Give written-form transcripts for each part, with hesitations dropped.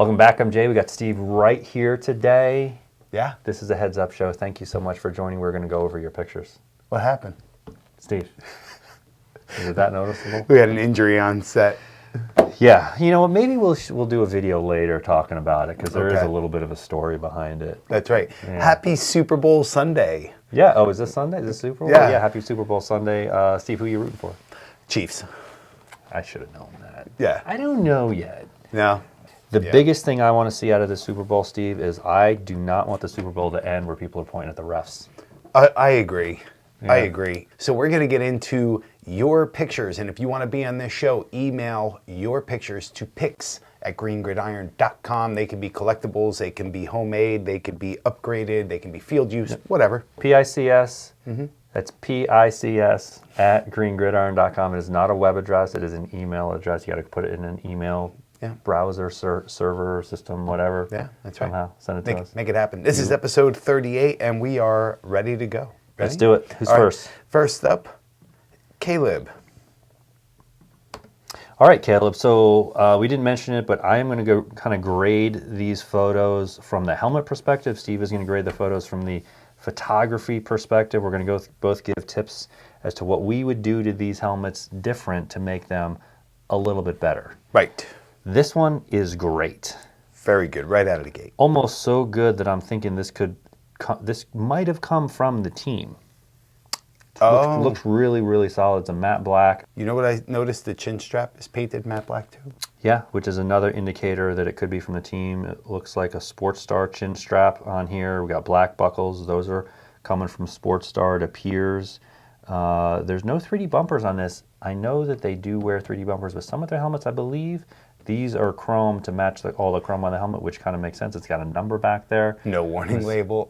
Welcome back. I'm Jay. We got Steve right here today. Yeah. This is a heads up show. Thank you so much for joining. We're going to go over your pictures. What happened? Steve, is it that noticeable? We had an injury on set. Yeah. You know what? Maybe we'll do a video later talking about it because there is Okay. a little bit of a story behind it. That's right. Yeah. Happy Super Bowl Sunday. Yeah. Oh, is this Sunday? Is this Super Bowl? Yeah. Yeah. Happy Super Bowl Sunday. Steve, who are you rooting for? Chiefs. I should have known that. Yeah. I don't know yet. No. The biggest thing I want to see out of the Super Bowl, Steve, is I do not want the Super Bowl to end where people are pointing at the refs. I agree. Yeah. I agree. So we're going to get into your pictures. And if you want to be on this show, email your pictures to pics@greengridiron.com. They can be collectibles. They can be homemade. They can be upgraded. They can be field use, whatever. PICS. That's PICS at greengridiron.com. It is not a web address. It is an email address. You got to put it in an email browser, server, system, whatever. Yeah, that's Somehow. right. Send it to us. Make it happen. This is episode 38, and we are ready to go. Ready? Let's do it. Who's All right. first? First up, Caleb. All right, Caleb. So we didn't mention it, but I am going to go kind of grade these photos from the helmet perspective. Steve is going to grade the photos from the photography perspective. We're going to both give tips as to what we would do to these helmets different to make them a little bit better. Right. This one is great. Very good. Right out of the gate. Almost so good that I'm thinking this might have come from the team. Looks really, really solid. It's a matte black. You know what I noticed? The chin strap is painted matte black too. Yeah, which is another indicator that it could be from the team. It looks like a Sports Star chin strap on here. We got black buckles. Those are coming from Sports Star, it appears. There's no 3D bumpers on this. I know that they do wear 3D bumpers with some of their helmets, I believe. These are chrome to match all the chrome on the helmet, which kind of makes sense. It's got a number back there. No warning label.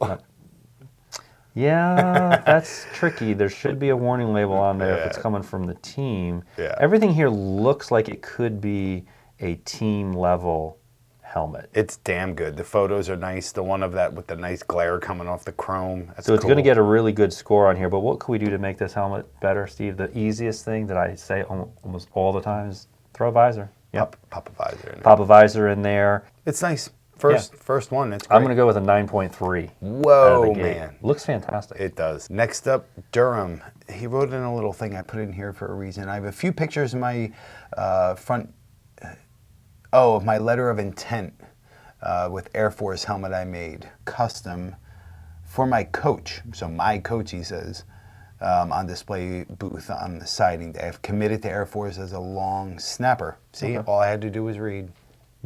Yeah, that's tricky. There should be a warning label on there if it's coming from the team. Yeah. Everything here looks like it could be a team level helmet. It's damn good. The photos are nice. The one of that with the nice glare coming off the chrome. That's So it's cool. going to get a really good score on here. But what can we do to make this helmet better, Steve? The easiest thing that I say almost all the time is throw a visor. Yep. Pop a visor in there. Pop a visor in there. It's nice. First one. It's great. I'm going to go with a 9.3. Whoa, man. Looks fantastic. It does. Next up, Durham. He wrote in a little thing. I put it in here for a reason. I have a few pictures in my front, of my letter of intent with Air Force helmet I made, custom for my coach. So my coach, he says, on display booth on the siding. I've committed to Air Force as a long snapper. See, all I had to do was read.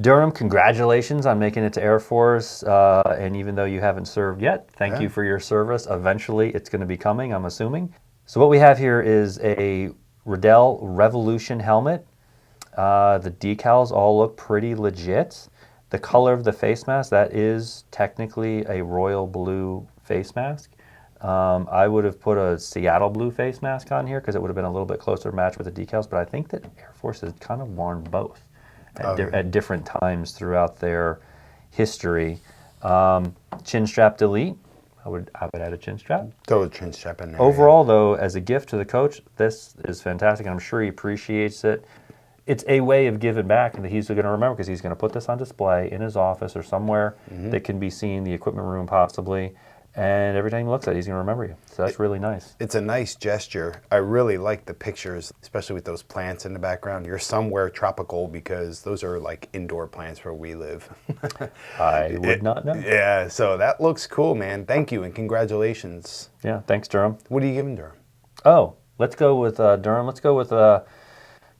Durham, congratulations on making it to Air Force. And even though you haven't served yet, thank you for your service. Eventually, it's going to be coming, I'm assuming. So what we have here is a Riddell Revolution helmet. The decals all look pretty legit. The color of the face mask, that is technically a royal blue face mask. I would have put a Seattle blue face mask on here because it would have been a little bit closer match with the decals, but I think that Air Force has kind of worn both at different times throughout their history. Chin strap delete. I would add a chin strap. Throw a chin strap in there. Overall, though, as a gift to the coach, this is fantastic, and I'm sure he appreciates it. It's a way of giving back that he's going to remember because he's going to put this on display in his office or somewhere that can be seen, the equipment room possibly, and every time he looks at it, he's going to remember you. So that's really nice. It's a nice gesture. I really like the pictures, especially with those plants in the background. You're somewhere tropical because those are like indoor plants where we live. I would not know. Yeah, so that looks cool, man. Thank you and congratulations. Yeah, thanks, Durham. What are you giving Durham? Oh, let's go with Durham. Let's go with,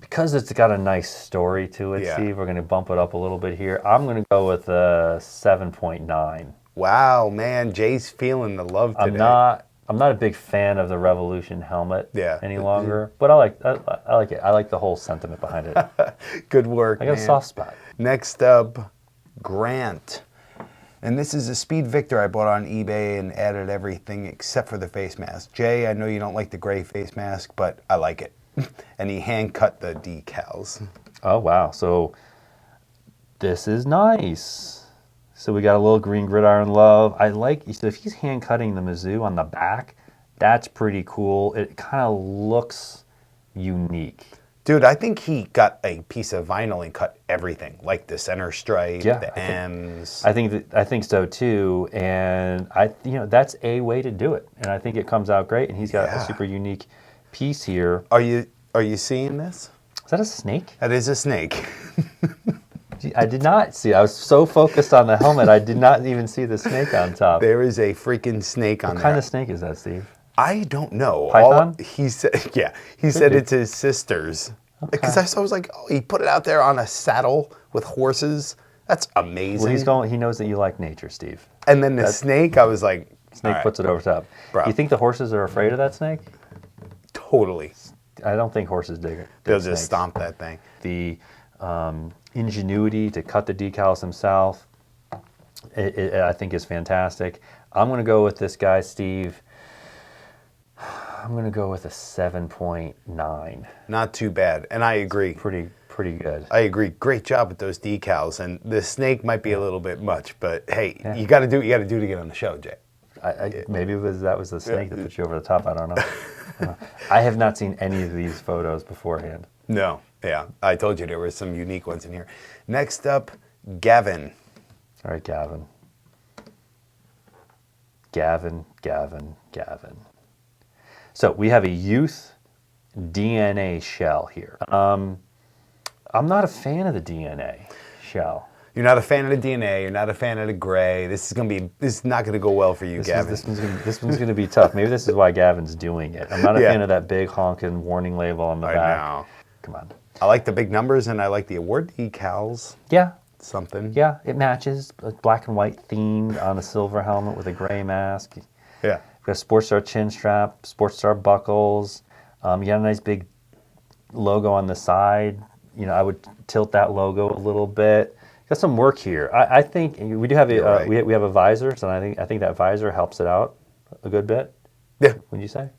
because it's got a nice story to it, Steve, we're going to bump it up a little bit here. I'm going to go with a 7.9. Wow, man, Jay's feeling the love today. I'm not a big fan of the Revolution helmet any longer, but I like it. I like the whole sentiment behind it. Good work, I got a soft spot. Next up, Grant. And this is a Speed Victor I bought on eBay and added everything except for the face mask. Jay, I know you don't like the gray face mask, but I like it. And he hand cut the decals. Oh, wow. So this is nice. So we got a little green gridiron love. So if he's hand cutting the Mizzou on the back, that's pretty cool. It kind of looks unique. Dude, I think he got a piece of vinyl and cut everything, like the center stripe, Yeah, the M's. I think so too, and that's a way to do it, and I think it comes out great. And he's got a Yeah. super unique piece here. Are you seeing this? Is that a snake? That is a snake. Gee, I did not see. I was so focused on the helmet, I did not even see the snake on top. There is a freaking snake on What there. kind of snake is that, Steve? I don't know. Python? He said, yeah, he said it's his sister's. Because I was like, oh, he put it out there on a saddle with horses. That's amazing. Well, he knows that you like nature, Steve. And then the snake, I was like, Snake all right, puts it over top. Bro. You think the horses are afraid of that snake? totally. I don't think horses dig it. They'll just stomp that thing. The ingenuity to cut the decals himself, I think is fantastic. I'm going to go with this guy, Steve. I'm going to go with a 7.9. Not too bad. And I agree. Pretty good. I agree. Great job with those decals. And the snake might be a little bit much, but hey, you got to do what you got to do to get on the show, Jay. Maybe that was the snake that put you over the top. I don't know. I have not seen any of these photos beforehand. No. Yeah. I told you there were some unique ones in here. Next up, Gavin. All right, Gavin. Gavin. So we have a youth DNA shell here. I'm not a fan of the DNA shell. You're not a fan of the DNA. You're not a fan of the gray. This is not gonna go well for you, Gavin. This one's gonna be tough. Maybe this is why Gavin's doing it. I'm not a fan of that big honking warning label on the back. I know. Come on. I like the big numbers and I like the award decals. Yeah. Something. Yeah, it matches. A black and white themed on a silver helmet with a gray mask. Yeah. We've got Sports Star chin strap, Sports Star buckles. You got a nice big logo on the side. I would tilt that logo a little bit. Got some work here. I think we do have Right. we have a visor, so I think that visor helps it out a good bit. Yeah. Would you say?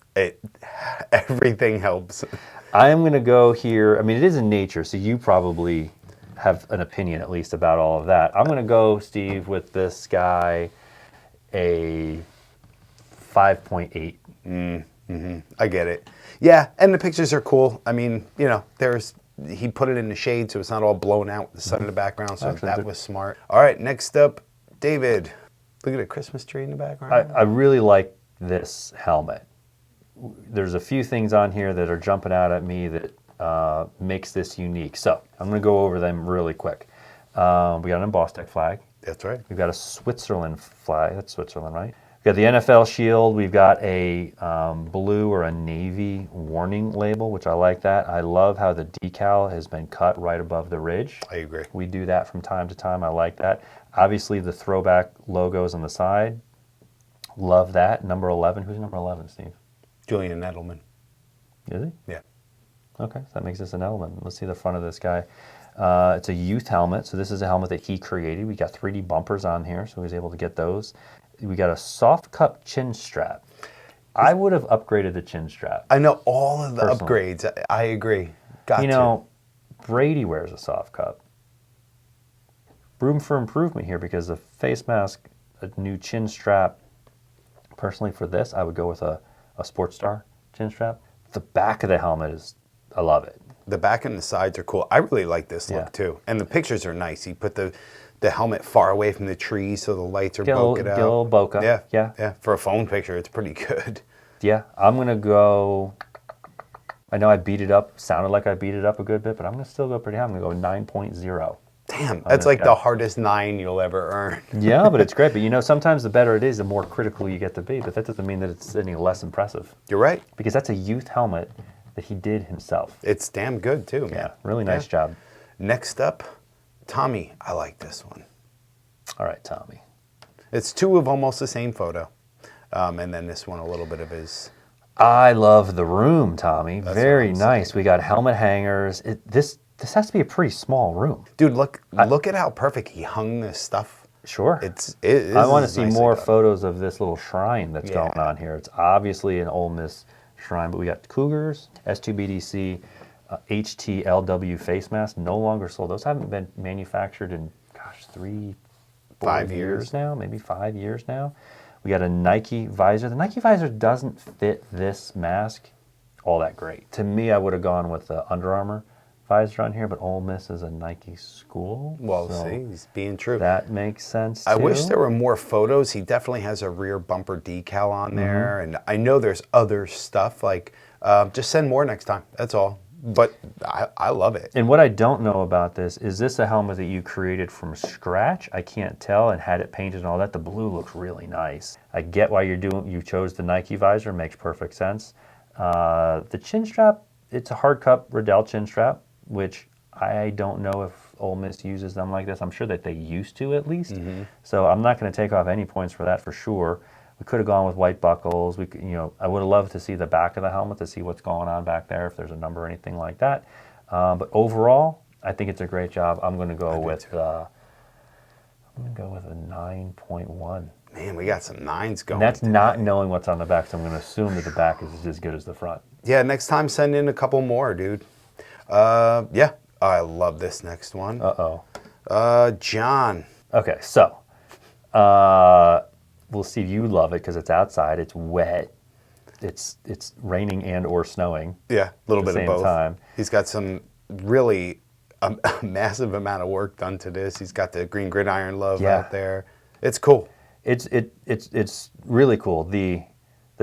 Everything helps. I am going to go here. I mean, it is in nature, so you probably have an opinion at least about all of that. I'm going to go, Steve, with this guy, a 5.8. I get it. Yeah, and the pictures are cool. I mean, he put it in the shade so it's not all blown out with the sun in the background, so that was smart. All right, next up, David. Look at a Christmas tree in the background. I really like this helmet. There's a few things on here that are jumping out at me that makes this unique. So I'm going to go over them really quick. We got an embossed tech flag. That's right. We've got a Switzerland flag. That's Switzerland, right? We've got the NFL shield. We've got a blue or a navy warning label, which I like that. I love how the decal has been cut right above the ridge. I agree. We do that from time to time. I like that. Obviously, the throwback logos on the side. Love that. Number 11. Who's number 11, Steve? Julian Edelman. Is he? Yeah. Okay, so that makes this an element. Let's see the front of this guy. It's a youth helmet, so this is a helmet that he created. We got 3D bumpers on here, so he was able to get those. We got a soft cup chin strap. I would have upgraded the chin strap. I know all of the Personally. upgrades. I agree. Got to. Brady wears a soft cup. Room for improvement here because the face mask, a new chin strap. Personally, for this, I would go with a Sports Star chin strap. The back of the helmet I love it. The back and the sides are cool. I really like this look too. And the pictures are nice. He put the helmet far away from the trees so the lights are bokeh out. Get a little bokeh. Yeah. For a phone picture, it's pretty good. Yeah, I'm going to go, I know I beat it up, sounded like I beat it up a good bit, but I'm going to still go pretty high. I'm going to go 9.0. Damn, that's like the hardest 9 you'll ever earn. Yeah, but it's great. But sometimes the better it is, the more critical you get to be. But that doesn't mean that it's any less impressive. You're right. Because that's a youth helmet that he did himself. It's damn good too, man. Yeah, really nice job. Next up, Tommy. I like this one. All right, Tommy. It's two of almost the same photo. And then this one, a little bit of his. I love the room, Tommy. Very nice. We got helmet hangers. This has to be a pretty small room. Dude, look at how perfect he hung this stuff. Sure. I want to see more photos of this little shrine that's going on here. It's obviously an Ole Miss shrine, but we got Cougars, S2BDC, HTLW face mask, no longer sold. Those haven't been manufactured in, 5 years now, maybe 5 years now. We got a Nike visor. The Nike visor doesn't fit this mask all that great. To me, I would have gone with the Under Armour visor on here, but Ole Miss is a Nike school. Well, so see, he's being true. that makes sense too. I wish there were more photos. He definitely has a rear bumper decal on there, and I know there's other stuff. Like, just send more next time. That's all. But I love it. And what I don't know about this, is this a helmet that you created from scratch? I can't tell, and had it painted and all that. The blue looks really nice. I get why you chose the Nike visor. Makes perfect sense. The chin strap, it's a hard cup Riddell chin strap, which I don't know if Ole Miss uses them like this. I'm sure that they used to at least. So I'm not going to take off any points for that for sure. We could have gone with white buckles. We could, I would have loved to see the back of the helmet to see what's going on back there, if there's a number or anything like that. But overall, I think it's a great job. I'm going to go with a 9.1. Man, we got some 9s going. And that's not knowing what's on the back, so I'm going to assume that the back is as good as the front. Yeah, next time send in a couple more, dude. Yeah, I love this next one. John. Okay, so we'll see if you love it because it's outside. It's wet. It's raining and or snowing. Yeah, a little bit of both. Time. He's got some really a massive amount of work done to this. He's got the green gridiron logo out there. It's cool. It's really cool. The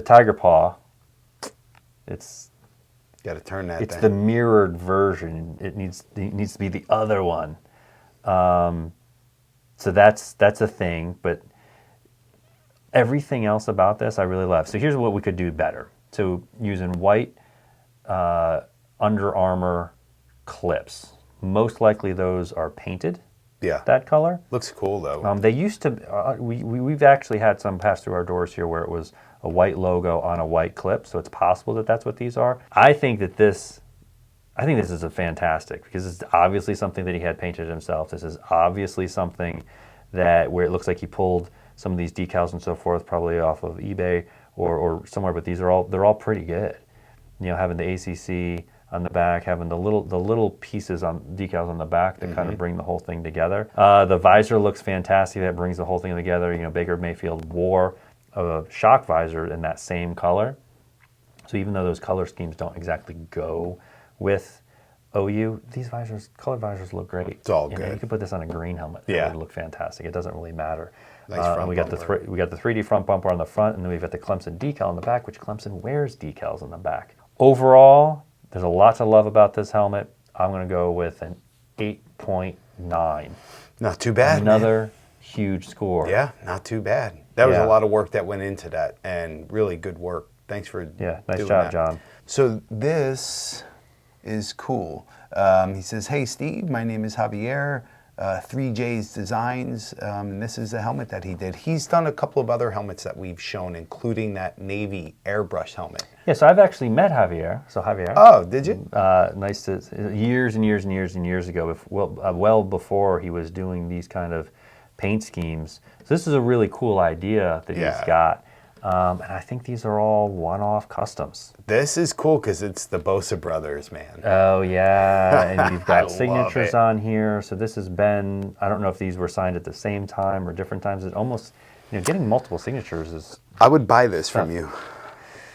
tiger paw. It's got to turn that. It's the mirrored version. It needs to be the other one. So that's a thing, but everything else about this I really love. So here's what we could do better. So using white Under Armour clips. Most likely those are painted. Yeah. That color. Looks cool though. They used to, we've actually had some pass through our doors here where it was a white logo on a white clip, so it's possible that that's what these are. I think this is a fantastic, because it's obviously something that he had painted himself. This is obviously something that where it looks like he pulled some of these decals and so forth, probably off of eBay or somewhere, but they're all pretty good. Having the ACC on the back, having the little pieces on decals on the back that kind of bring the whole thing together. The visor looks fantastic. That brings the whole thing together. Baker Mayfield wore a shock visor in that same color. So even though those color schemes don't exactly go with OU, these colored visors look great. It's all good. You could put this on a green helmet. Yeah. It would look fantastic. It doesn't really matter. Nice front we got bumper. the 3D front bumper on the front, and then we've got the Clemson decal on the back, which Clemson wears decals on the back. Overall, there's a lot to love about this helmet. I'm going to go with an 8.9. Not too bad. Another huge score. Yeah, not too bad. That was a lot of work that went into that, and really good work. Thanks for nice doing job, that. John. So this is cool. He says, "Hey Steve, my name is Javier. 3J's Designs, and this is a helmet that he did. He's done a couple of other helmets that we've shown, including that Navy airbrush helmet." Yeah, so I've actually met Javier. So Javier. Oh, did you? Nice to years and years and years and years ago, well before he was doing these kind of paint schemes. So this is a really cool idea that he's got. And I think these are all one-off customs. This is cool because it's the Bosa brothers, man. Oh, yeah. And you've got I signatures love on here. So this has been, I don't know if these were signed at the same time or different times. It's almost, getting multiple signatures is... I would buy this from you.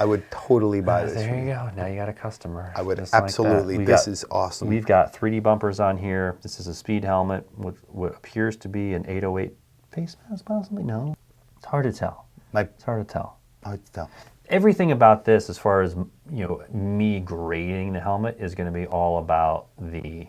I would totally buy this. There you go. Now you got a customer. I would Just absolutely. Like this is awesome. We've got 3D bumpers on here. This is a speed helmet with what appears to be an 808 face mask, possibly? No. It's hard to tell. It's hard to tell. Hard to tell. Everything about this, as far as me grading the helmet, is going to be all about the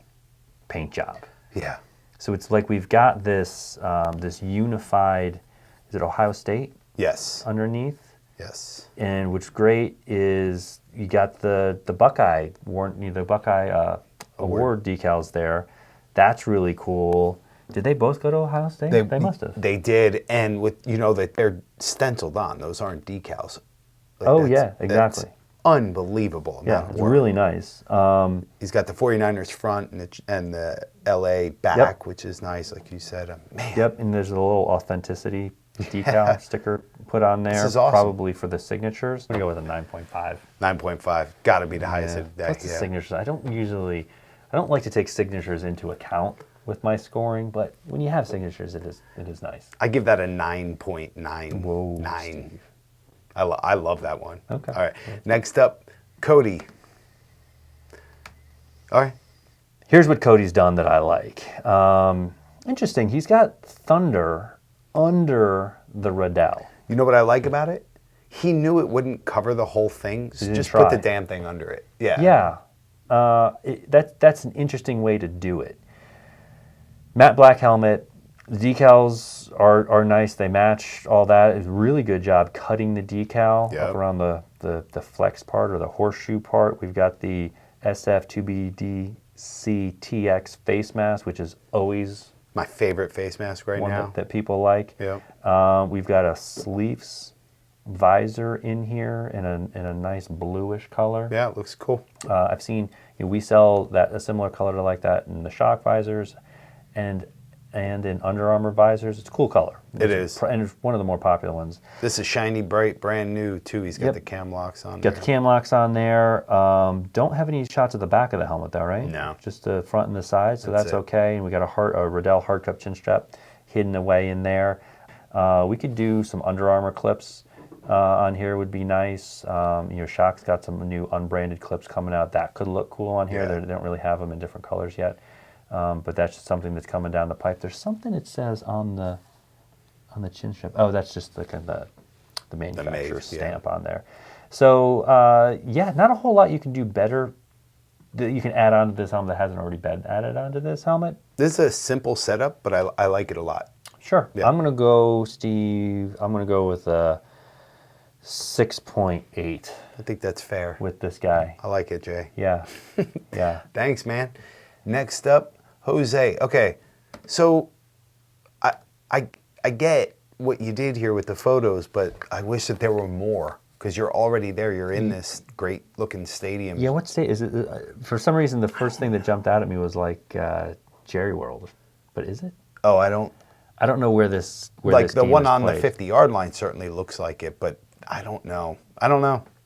paint job. Yeah. So it's like we've got this this unified. Is it Ohio State? Yes. Underneath. Yes. And what's great is you got the Buckeye award decals there. That's really cool. Did they both go to Ohio State? They must have. They did, and with that they're stenciled on. Those aren't decals. Exactly. That's unbelievable. Yeah, it's really nice. He's got the 49ers front and the LA back, which is nice, like you said. Man. Yep, and there's a little authenticity decal sticker put on there. This is awesome. Probably for the signatures. I'm going to go with a 9.5. 9.5. Got to be the highest of that. Plus the signatures. I don't like to take signatures into account with my scoring, but when you have signatures, it is nice. I give that a 9.9. Whoa, 9. Steve. I love that one. Okay. All right. Next up, Cody. All right. Here's what Cody's done that I like. Interesting. He's got Thunder under the Riddell. You know what I like about it? He knew it wouldn't cover the whole thing, so just put the damn thing under it. Yeah. Yeah. That's an interesting way to do it. Matte black helmet. The decals are nice. They match all that. It's a really good job cutting the decal up around the flex part or the horseshoe part. We've got the SF2BDC-TX face mask, which is always my favorite face mask right now. That people like. Yep. We've got a sleeves visor in here in a nice bluish color. Yeah, it looks cool. I've seen we sell a similar color to like that in the shock visors and in Under Armour visors. It's a cool color. It is. And it's one of the more popular ones. This is shiny, bright, brand new, too. He's got the cam locks on there. Got the cam locks on there. Don't have any shots of the back of the helmet, though, right? No. Just the front and the side, so that's okay. And we got a Riddell hard cup chin strap hidden away in there. We could do some Under Armour clips on here would be nice. Shock's got some new unbranded clips coming out. That could look cool on here. They don't really have them in different colors yet. But that's just something that's coming down the pipe. There's something it says on the chin strap. Oh, that's just the manufacturer's stamp on there. So not a whole lot you can do better that you can add onto this helmet that hasn't already been added onto this helmet. This is a simple setup, but I like it a lot. Sure. Yeah. I'm gonna go, Steve. I'm gonna go with a 6.8. I think that's fair with this guy. I like it, Jay. Yeah. Yeah. Thanks, man. Next up, Jose. Okay, so I get what you did here with the photos, but I wish that there were more because you're already there. You're in this great looking stadium. Yeah, what state is it? For some reason, the first thing that jumped out at me was like Jerry World, but is it? Oh, I don't know where this like the one on played. The 50-yard line certainly looks like it, but I don't know.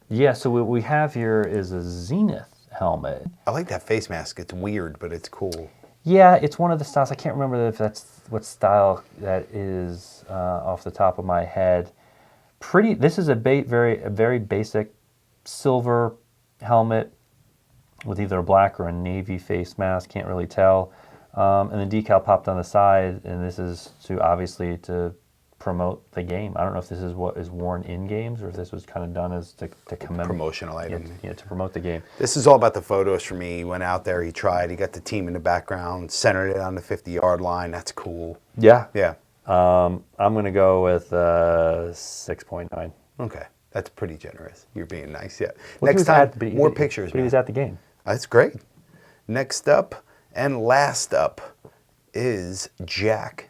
Yeah, so what we have here is a Zenith helmet. I like that face mask. It's weird, but it's cool. Yeah, it's one of the styles. I can't remember if that's what style that is off the top of my head. This is a very basic silver helmet with either a black or a navy face mask. Can't really tell. And the decal popped on the side, and this is obviously to promote the game. I don't know if this is what is worn in games or if this was kind of done as to commemorate. Promotional item. Yeah, to promote the game. This is all about the photos for me. He went out there, he tried, he got the team in the background, centered it on the 50-yard line. That's cool. Yeah. Yeah. I'm going to go with 6.9. Okay. That's pretty generous. You're being nice. Yeah. Well, next time, more pictures. But he was at the game. That's great. Next up and last up is Jack.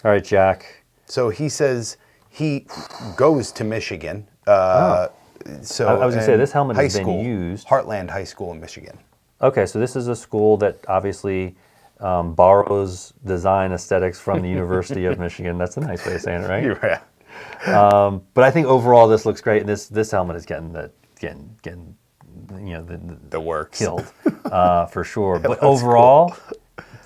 All right, Jack. So he says he goes to Michigan. So I was going to say, this helmet has been used. Heartland High School in Michigan. Okay, so this is a school that obviously borrows design aesthetics from the University of Michigan. That's a nice way of saying it, right? Yeah. But I think overall this looks great. This helmet is getting the works killed for sure. But overall, cool.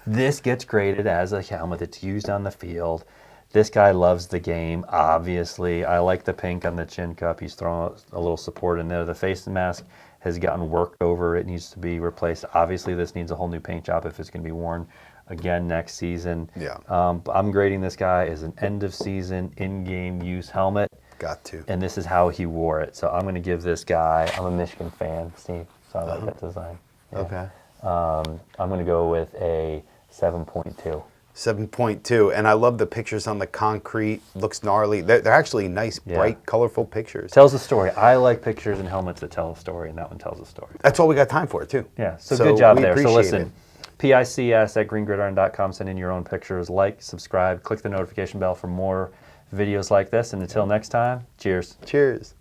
This gets graded as a helmet that's used on the field. This guy loves the game, obviously. I like the pink on the chin cup. He's throwing a little support in there. The face mask has gotten worked over. It needs to be replaced. Obviously, this needs a whole new paint job if it's going to be worn again next season. Yeah. I'm grading this guy as an end-of-season, in-game use helmet. Got to. And this is how he wore it. So I'm going to give this guy, I'm a Michigan fan, Steve, so I like that design. Yeah. Okay. I'm going to go with a 7.2. 7.2, and I love the pictures on the concrete. Looks gnarly. They're actually nice, bright, colorful pictures. Tells a story. I like pictures and helmets that tell a story, and that one tells a story. That's all we got time for, too. Yeah, so good job there. So listen, pics@greengridiron.com. Send in your own pictures. Like, subscribe, click the notification bell for more videos like this, and until next time, cheers. Cheers.